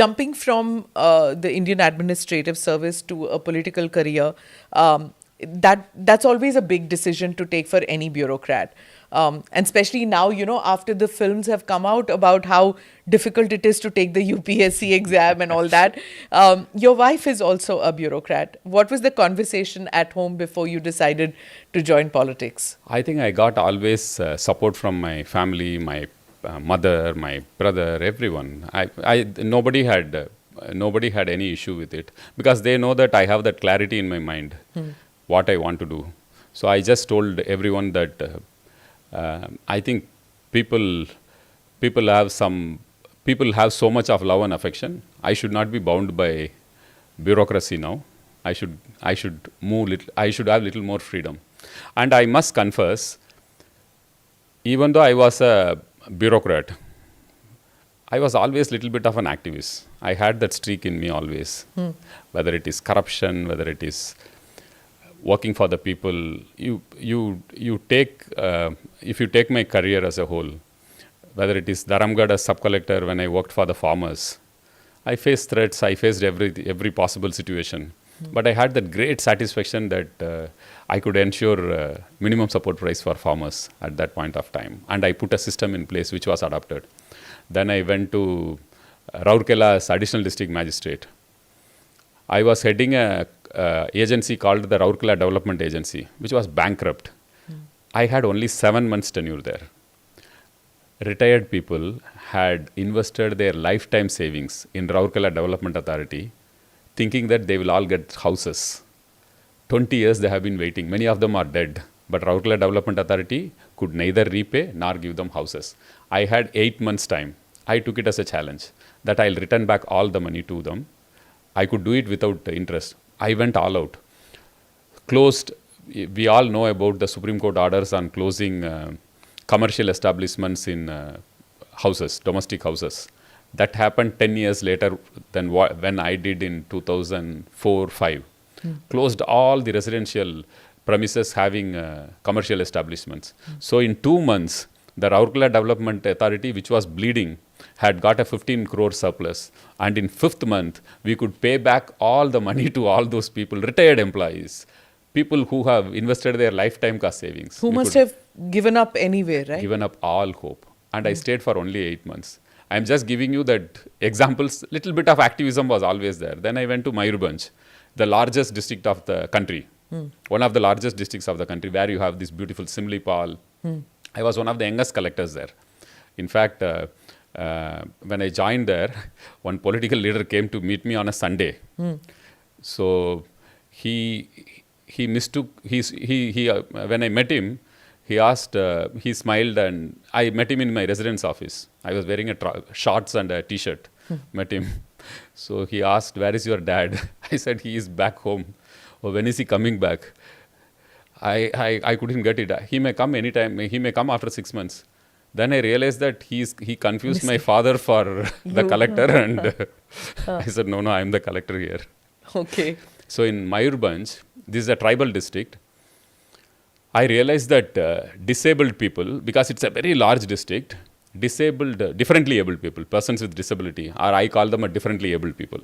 jumping from the Indian Administrative Service to a political career, that's always a big decision to take for any bureaucrat. And especially now, after the films have come out about how difficult it is to take the UPSC exam and all that. Your wife is also a bureaucrat. What was the conversation at home before you decided to join politics? I think I got always support from my family, my mother, my brother, everyone. Nobody had any issue with it because they know that I have that clarity in my mind, what I want to do. So I just told everyone that I think people have so much of love and affection. I should not be bound by bureaucracy now. I should move little. I should have little more freedom. And I must confess, even though I was a bureaucrat, I was always a little bit of an activist. I had that streak in me always. Whether it is corruption, whether it is working for the people, you take, if you take my career as a whole, whether it is Dharamgad as sub-collector when I worked for the farmers, I faced threats, I faced every possible situation. But I had that great satisfaction that I could ensure minimum support price for farmers at that point of time. And I put a system in place which was adopted. Then I went to Rourkela as additional district magistrate. I was heading a agency called the Rourkela Development Agency, which was bankrupt. I had only 7 months tenure there. Retired people had invested their lifetime savings in Rourkela Development Authority, thinking that they will all get houses. 20 years they have been waiting. Many of them are dead. But Rourkela Development Authority could neither repay nor give them houses. I had 8 months time. I took it as a challenge that I'll return back all the money to them. I could do it without interest. I went all out. Closed, we all know about the Supreme Court orders on closing commercial establishments in houses, domestic houses. That happened 10 years later than when I did in 2004-05. Closed all the residential premises having commercial establishments. So in 2 months, the Rourkela Development Authority, which was bleeding, had got a 15 crore surplus. And in 5th month, we could pay back all the money to all those people, retired employees, people who have invested their lifetime cost savings. Who must have given up anyway, right? Given up all hope. And I stayed for only 8 months. I'm just giving you that examples. Little bit of activism was always there. Then I went to Mayurbhanj, the largest district of the country. One of the largest districts of the country, where you have this beautiful Simlipal. I was one of the youngest collectors there. In fact, when I joined there, one political leader came to meet me on a Sunday. So he mistook, when I met him, he asked, he smiled, and I met him in my residence office. I was wearing shorts and a t-shirt, met him. So he asked, where is your dad? I said, he is back home. Oh, when is he coming back? I couldn't get it. He may come anytime. He may come after 6 months. Then I realized that he confused my father for the collector, and I said, no, I am the collector here. Okay. So in Mayurbhanj, this is a tribal district. I realized that disabled people, because it's a very large district, differently abled people, persons with disability, or I call them a differently abled people,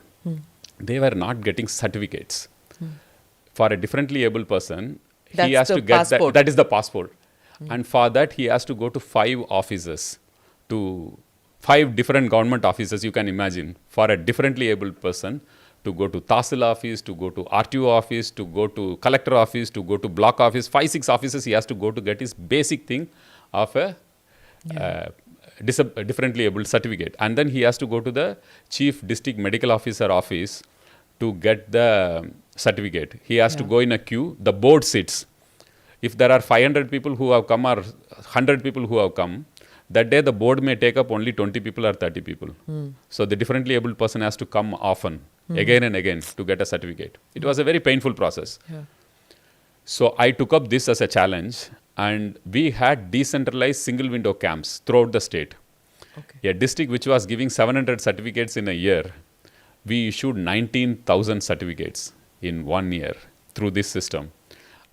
they were not getting certificates. For a differently able person, he has to get that. That is the passport. And for that, he has to go to 5 offices, to 5 different government offices, you can imagine, for a differently abled person to go to Tahsil office, to go to RTO office, to go to collector office, to go to block office, 5-6 offices he has to go to get his basic thing of a differently abled certificate. And then he has to go to the chief district medical officer office to get the certificate. He has to go in a queue. The board sits. If there are 500 people who have come or 100 people who have come, that day the board may take up only 20 people or 30 people. So the differently abled person has to come often, again and again, to get a certificate. It was a very painful process. So I took up this as a challenge, and we had decentralized single window camps throughout the state. A district which was giving 700 certificates in a year, we issued 19,000 certificates in 1 year through this system.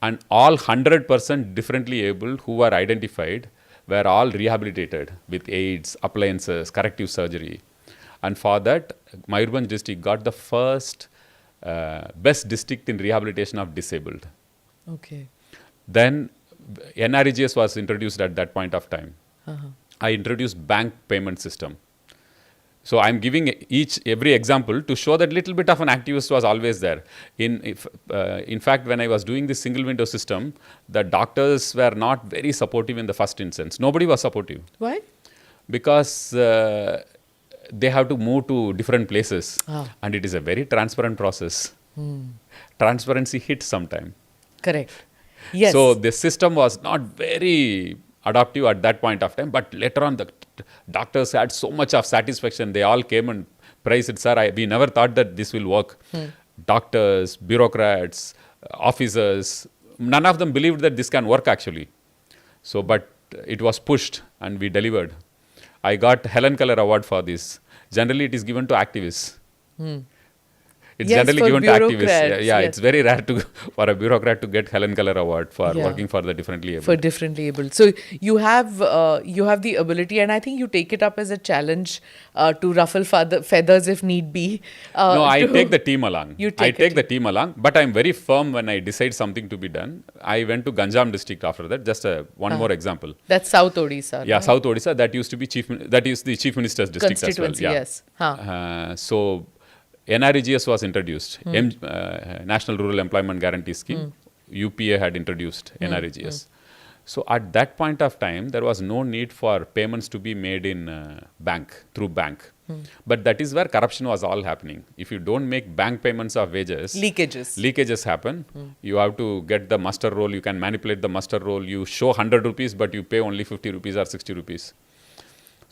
And all 100% differently able who were identified were all rehabilitated with aids, appliances, corrective surgery. And for that, Mayurbhanj district got the first best district in rehabilitation of disabled. Okay. Then NREGS was introduced at that point of time. I introduced bank payment system. So I'm giving every example to show that little bit of an activist was always there. In fact, when I was doing this single window system, the doctors were not very supportive in the first instance. Nobody was supportive. Why? Because they have to move to different places. And it is a very transparent process. Transparency hits sometime. Correct. Yes. So the system was not very adaptive at that point of time, but later on the doctors had so much of satisfaction. They all came and praised it, sir. We never thought that this will work. Doctors, bureaucrats, officers, none of them believed that this can work actually. So, but it was pushed and we delivered. I got Helen Keller Award for this. Generally, it is given to activists. It's generally given to activists. Yeah, it's very rare for a bureaucrat to get Helen Keller Award for working for the differently able. For differently able. So you have the ability, and I think you take it up as a challenge to ruffle feathers if need be. No, I take the team along. I take the team along, but I'm very firm when I decide something to be done. I went to Ganjam district after that. Just one more example. That's South Odisha. Yeah, right? South Odisha. That used to be the chief minister's district as well. Yeah. Yes. So NREGS was introduced, National Rural Employment Guarantee Scheme. UPA had introduced NREGS. So at that point of time, there was no need for payments to be made in through bank. But that is where corruption was all happening. If you don't make bank payments of wages, leakages happen. You have to get the muster roll. You can manipulate the muster roll. You show 100 rupees, but you pay only 50 rupees or 60 rupees.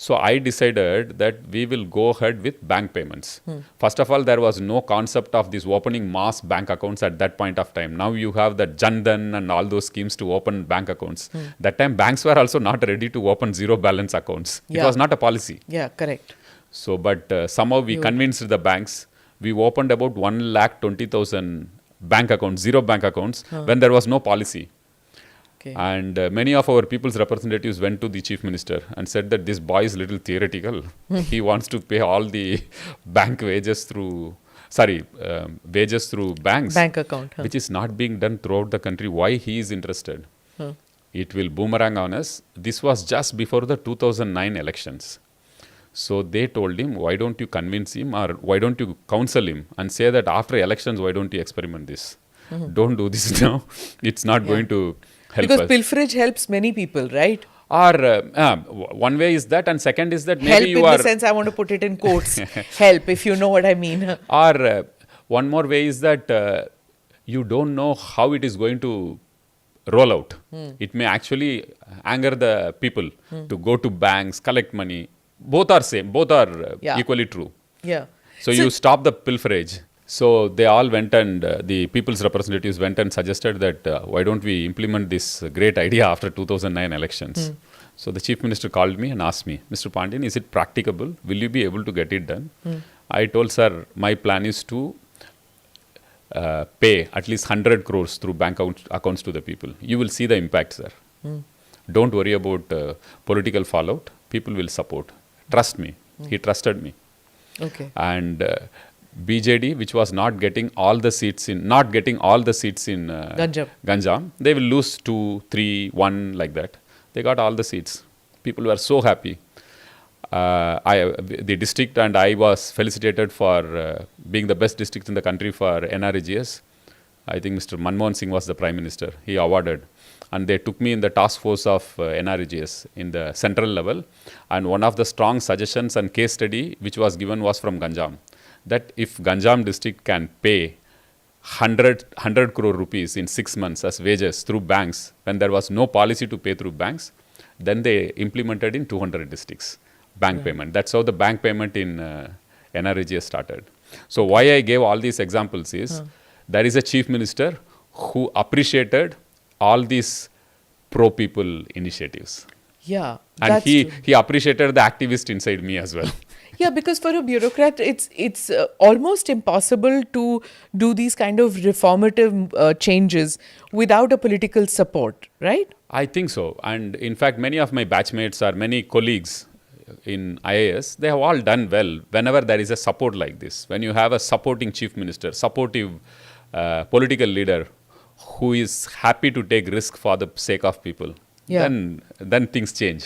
So I decided that we will go ahead with bank payments. First of all, there was no concept of this opening mass bank accounts at that point of time. Now you have the Jandan and all those schemes to open bank accounts. That time banks were also not ready to open zero balance accounts. It was not a policy. Yeah, correct. So, but somehow we convinced the banks. We opened about 1,20,000 bank accounts, zero bank accounts, when there was no policy. Okay. And many of our people's representatives went to the chief minister and said that this boy is little theoretical. He wants to pay all the bank wages through, banks. Bank account. Which is not being done throughout the country. Why he is interested? It will boomerang on us. This was just before the 2009 elections. So they told him, why don't you convince him or why don't you counsel him and say that after elections, why don't you experiment this? Don't do this now. It's not going to help because us. pilferage helps many people, right? Or one way is that, and second is that maybe help you in the sense I want to put it in quotes. Help, if you know what I mean. Or one more way is that you don't know how it is going to roll out. It may actually anger the people to go to banks, collect money. Both are same. Both are equally true. Yeah. So you stop the pilferage. So they all went and the people's representatives went and suggested that why don't we implement this great idea after 2009 elections. So the chief minister called me and asked me, Mr. Pandian, is it practicable? Will you be able to get it done? I told, sir, my plan is to pay at least 100 crores through bank accounts to the people. You will see the impact, sir. Don't worry about political fallout. People will support. Trust me. He trusted me. Okay. And BJD, which was not getting all the seats in Ganjam, they will lose 2, 3, 1 like that. They got all the seats. People were so happy. The district and I was felicitated for being the best district in the country for NREGS. I think Mr. Manmohan Singh was the Prime Minister. He awarded. And they took me in the task force of NREGS in the central level. And one of the strong suggestions and case study which was given was from Ganjam. That if Ganjam district can pay 100 crore rupees in 6 months as wages through banks, when there was no policy to pay through banks, then they implemented in 200 districts bank payment. That's how the bank payment in NREGS started. So why I gave all these examples is there is a chief minister who appreciated all these pro-people initiatives. Yeah. And he appreciated the activist inside me as well. Yeah, because for a bureaucrat, it's almost impossible to do these kind of reformative changes without a political support, right? I think so. And in fact, many of my batchmates or many colleagues, in IAS, they have all done well whenever there is a support like this. When you have a supporting chief minister, supportive political leader who is happy to take risk for the sake of people, Yeah. then things change.